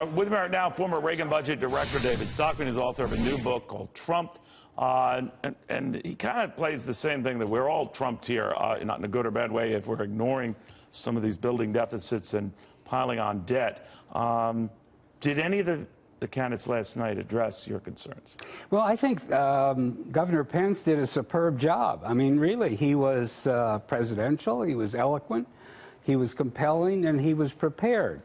With me right now, former Reagan budget director David Stockman is author of a new book called Trump. And he kind of plays the same thing that we're all trumped here, not in a good or bad way, if we're ignoring some of these building deficits and piling on debt. Did any of the candidates last night address your concerns? Well, I think Governor Pence did a superb job. I mean, really, he was presidential, he was eloquent, he was compelling, and he was prepared.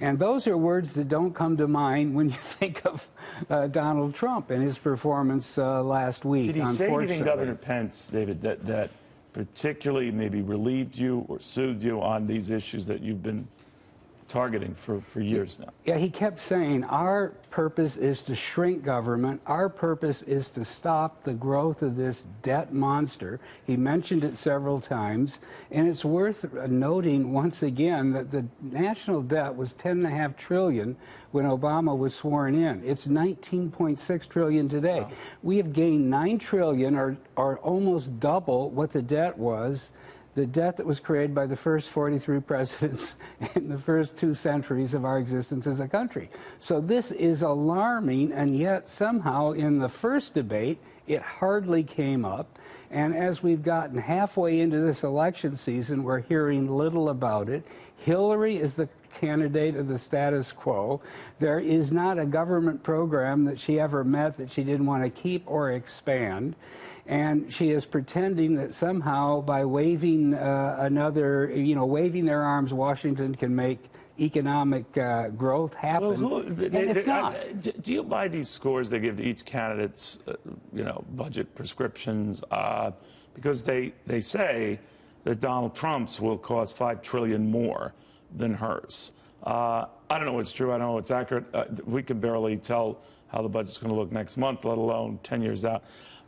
And those are words that don't come to mind when you think of Donald Trump and his performance last week. Did he say anything, Governor Pence, David, that particularly maybe relieved you or soothed you on these issues that you've been targeting for years now? Yeah, he kept saying, our purpose is to shrink government. Our purpose is to stop the growth of this debt monster. He mentioned it several times, and it's worth noting once again that the national debt was $10.5 trillion when Obama was sworn in. It's $19.6 trillion today. Wow. We have gained $9 trillion, or almost double what the debt was. The debt that was created by the first 43 presidents in the first 2 centuries of our existence as a country. So this is alarming, and yet somehow in the first debate, it hardly came up. And as we've gotten halfway into this election season, we're hearing little about it. Hillary is the candidate of the status quo. There is not a government program that she ever met that she didn't want to keep or expand. And she is pretending that somehow by waving waving their arms, Washington can make economic growth happen. Well, and it's not. Do you buy these scores they give to each candidate's, budget prescriptions? Because they say that Donald Trump's will cost $5 trillion more than hers. I don't know what's true. I don't know what's accurate. We can barely tell how the budget's going to look next month, let alone 10 years out.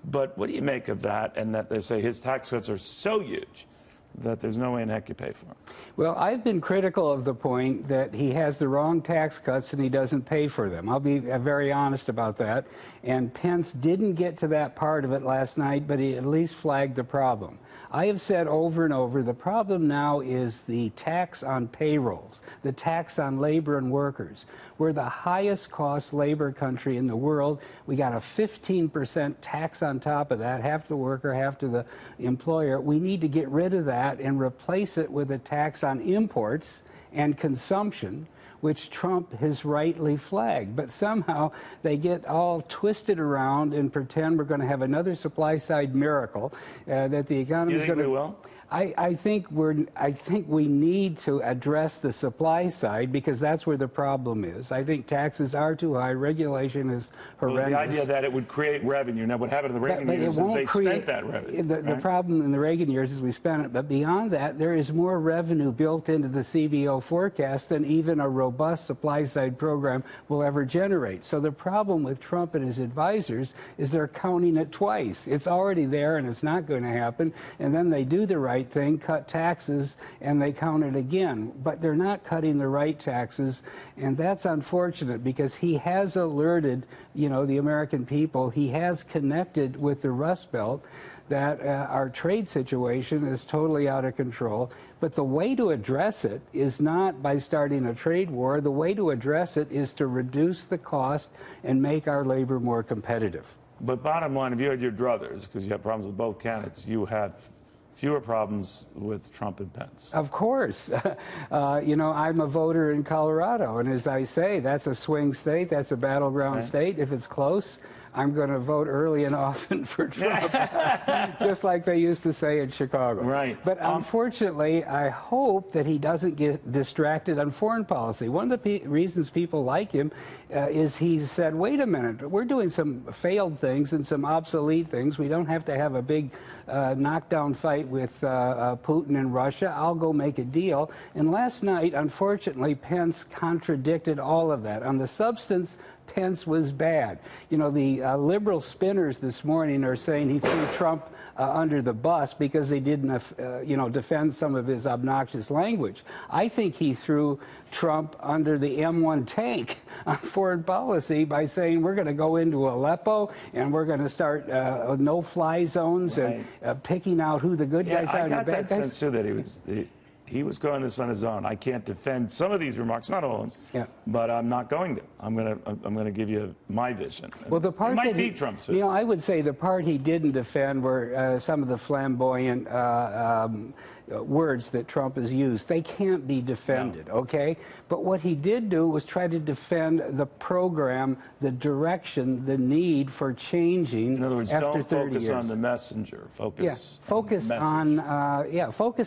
But what do you make of that, and that they say his tax cuts are so huge that there's no way in heck you pay for them? Well, I've been critical of the point that he has the wrong tax cuts and he doesn't pay for them. I'll be very honest about that. And Pence didn't get to that part of it last night, but he at least flagged the problem. I have said over and over, the problem now is the tax on payrolls, the tax on labor and workers. We're the highest cost labor country in the world. We got a 15% tax on top of that, half to the worker, half to the employer. We need to get rid of that and replace it with a tax on imports and consumption, which Trump has rightly flagged. But somehow they get all twisted around and pretend we're going to have another supply-side miracle, that the economy is going to... You think we will? I think we need to address the supply side, because that's where the problem is. I think taxes are too high. Regulation is horrendous. Well, the idea that it would create revenue. Now, what happened in the Reagan years is they spent that revenue. The problem in the Reagan years is we spent it. But beyond that, there is more revenue built into the CBO forecast than even a robust supply-side program will ever generate. So the problem with Trump and his advisors is they're counting it twice. It's already there, and it's not going to happen. And then they do the right thing, cut taxes, and they count it again. But they're not cutting the right taxes, and that's unfortunate, because he has alerted, the American people. He has connected with the Rust Belt that our trade situation is totally out of control. But the way to address it is not by starting a trade war. The way to address it is to reduce the cost and make our labor more competitive. But bottom line, if you had your druthers, because you have problems with both candidates, you have fewer problems with Trump and Pence. Of course. I'm a voter in Colorado, and as I say, that's a swing state, that's a battleground state. If it's close, I'm going to vote early and often for Trump, just like they used to say in Chicago. Right. But unfortunately, I hope that he doesn't get distracted on foreign policy. One of the reasons people like him is he said, wait a minute, we're doing some failed things and some obsolete things. We don't have to have a big knockdown fight with Putin and Russia. I'll go make a deal. And last night, unfortunately, Pence contradicted all of that. On the substance, Pence was bad. The liberal spinners this morning are saying he threw Trump under the bus because he didn't, defend some of his obnoxious language. I think he threw Trump under the M1 tank on foreign policy by saying we're going to go into Aleppo and we're going to start no-fly zones and picking out who the good guys are and the bad guys. I got that sense, too, that he he was going this on his own. I can't defend some of these remarks, not all of them, but I'm not going to. I'm going to give you my vision. Well, the part it might that be Trump's vision. You know, I would say the part he didn't defend were some of the flamboyant words that Trump has used. They can't be defended, okay? But what he did do was try to defend the program, the direction, the need for changing. In other words, after don't 30 focus years. on the messenger. Focus Focus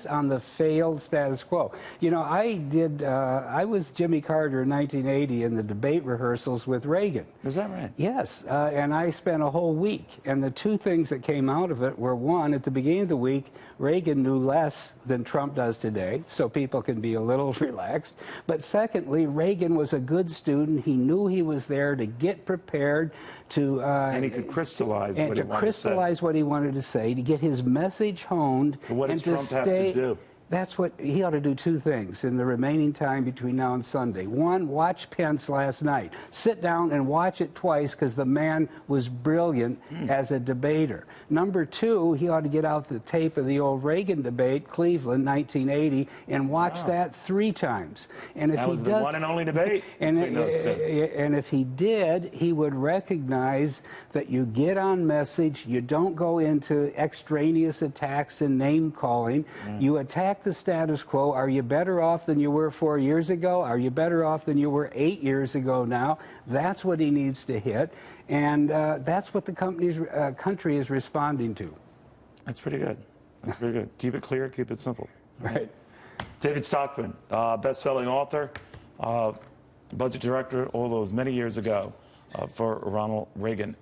on the failed status quo. You know, I was Jimmy Carter in 1980 in the debate rehearsals with Reagan. Is that right? Yes, and I spent a whole week, and the two things that came out of it were, one, at the beginning of the week, Reagan knew less than Trump does today, so people can be a little relaxed. But secondly, Reagan was a good student. He knew he was there to get prepared, to and he could crystallize what he wanted to say. crystallize what he wanted to say, to get his message honed. So what does and Trump have to do? That's what he ought to do. Two things in the remaining time between now and Sunday. One, watch Pence last night. Sit down and watch it twice, because the man was brilliant as a debater. Number two, he ought to get out the tape of the old Reagan debate, Cleveland, 1980, and watch that 3 times. And if that was the one and only debate between those two. And if he did, he would recognize that you get on message, you don't go into extraneous attacks and name-calling, you attack the status quo. Are you better off than you were 4 years ago? Are you better off than you were 8 years ago now? That's what he needs to hit, and that's what the country is responding to. That's pretty good. That's pretty good. Keep it clear, keep it simple. Right. David Stockman, best-selling author, budget director, all those many years ago for Ronald Reagan.